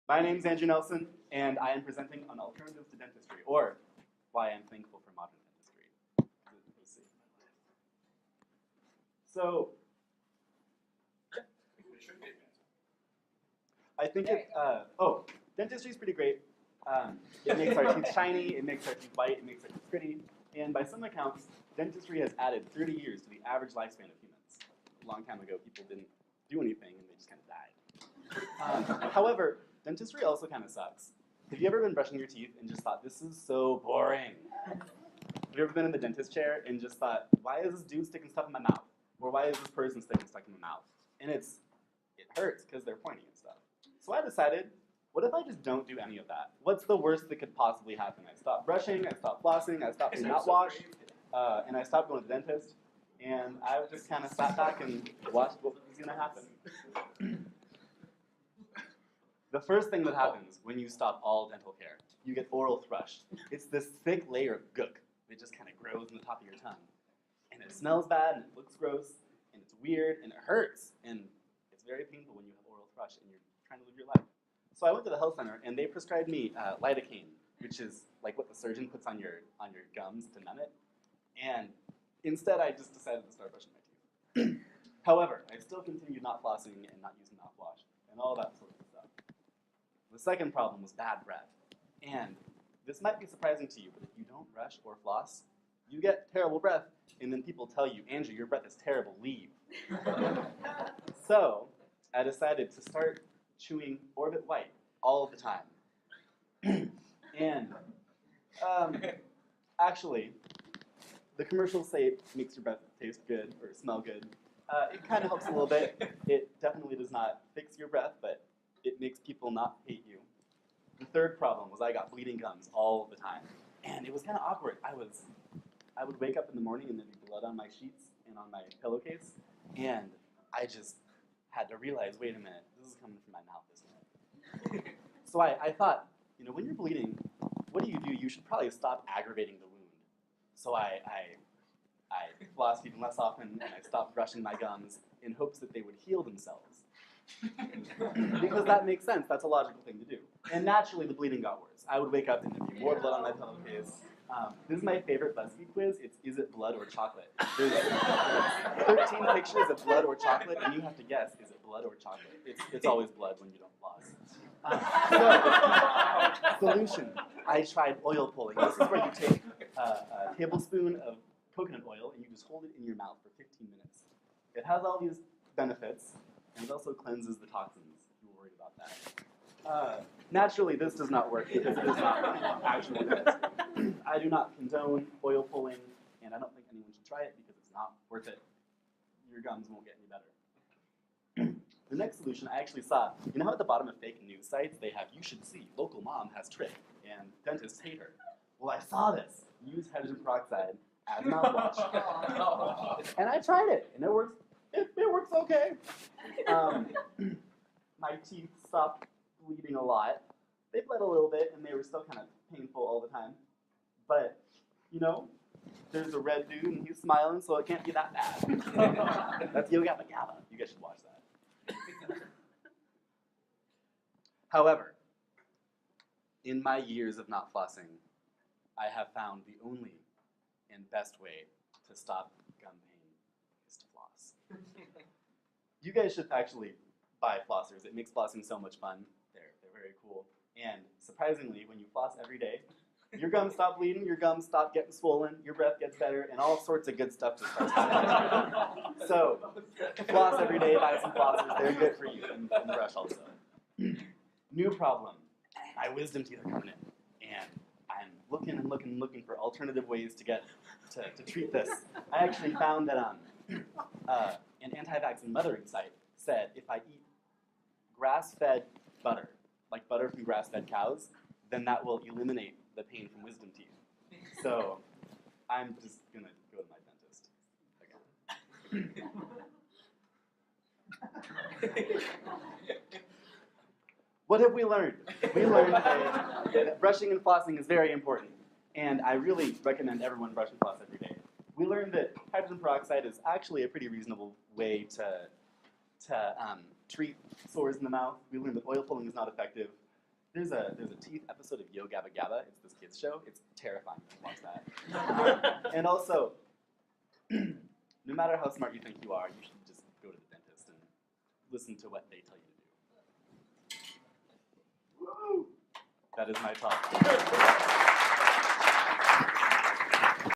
My name's Andrew Nelson, and I am presenting on alternatives to dentistry, or why I'm thankful for modern dentistry. Let's see. So, I think dentistry is pretty great. It makes our teeth shiny, it makes our teeth white, it makes our teeth pretty, and by some accounts, dentistry has added 30 years to the average lifespan of humans. A long time ago, people didn't do anything, and they just kind of died. However, dentistry also kind of sucks. Have you ever been brushing your teeth and just thought, this is so boring? Have you ever been in the dentist chair and just thought, why is this dude sticking stuff in my mouth? Or why is this person sticking stuff in my mouth? And it hurts because they're pointing and stuff. So I decided, what if I just don't do any of that? What's the worst that could possibly happen? I stopped brushing, I stopped flossing, I stopped doing mouthwash, and I stopped going to the dentist. And I just kind of sat back and watched what was going to happen. The first thing that happens when you stop all dental care, you get oral thrush. It's this thick layer of gook that just kind of grows on the top of your tongue. And it smells bad, and it looks gross, and it's weird, and it hurts. And it's very painful when you have oral thrush and you're trying to live your life. So I went to the health center, and they prescribed me lidocaine, which is like what the surgeon puts on your gums to numb it. And instead, I just decided to start brushing my teeth. However, I still continued not flossing and not using mouthwash and all that sort of stuff. The second problem was bad breath. And this might be surprising to you, but if you don't brush or floss, you get terrible breath, and then people tell you, Andrew, your breath is terrible, leave. So I decided to start chewing Orbit White all the time. And actually, the commercials say it makes your breath taste good or smell good. It kind of helps a little bit. It definitely does not fix your breath, but it makes people not hate you. The third problem was I got bleeding gums all the time. And it was kind of awkward. I would wake up in the morning and there'd be blood on my sheets and on my pillowcase. And I just had to realize, wait a minute, this is coming from my mouth, isn't it? So I thought, when you're bleeding, what do? You should probably stop aggravating the wound. So I flossed even less often, and I stopped brushing my gums in hopes that they would heal themselves. Because that makes sense. That's a logical thing to do. And naturally, the bleeding got worse. I would wake up and there'd be more blood on my pillowcase. This is my favorite BuzzFeed quiz. It's Is It Blood or Chocolate? There's 13 pictures of blood or chocolate, and you have to guess, is it blood or chocolate? It's always blood when you don't floss. Solution. I tried oil pulling. This is where you take a tablespoon of coconut oil and you just hold it in your mouth for 15 minutes. It has all these benefits, and it also cleanses the toxins, if you're worried about that. Naturally, this does not work because it is not actual medicine. I do not condone oil pulling, and I don't think anyone should try it because it's not worth it. Your gums won't get any better. The next solution I actually saw, how at the bottom of fake news sites, they have, you should see, local mom has trich, and dentists hate her. Well, I saw this. Use hydrogen peroxide as mouthwash. And I tried it, and it works. It works okay. My teeth stopped bleeding a lot. They bled a little bit, and they were still kind of painful all the time. But, there's a red dude, and he's smiling, so it can't be that bad. That's Yo Gabba Gabba. You guys should watch that. However, in my years of not flossing, I have found the only and best way to stop gum pain is to floss. You guys should actually buy flossers. It makes flossing so much fun. They're very cool. And surprisingly, when you floss every day, your gums stop bleeding, your gums stop getting swollen, your breath gets better, and all sorts of good stuff just starts happening. So, floss every day, buy some flossers. They're good for you, and brush also. New problem. My wisdom teeth are coming in, and I'm looking for alternative ways to get to treat this. I actually found that an anti-vaccine mothering site said if I eat grass-fed butter, like butter from grass-fed cows, then that will eliminate the pain from wisdom teeth. So I'm just going to go to my dentist again. What have we learned? We learned that brushing and flossing is very important, and I really recommend everyone brush and floss every day. We learned that hydrogen peroxide is actually a pretty reasonable way to treat sores in the mouth. We learned that oil pulling is not effective. There's a teeth episode of Yo Gabba Gabba. It's this kids show. It's terrifying. Watch that. And also, no matter how smart you think you are, you should just go to the dentist and listen to what they tell you to do. Woo! That is my talk.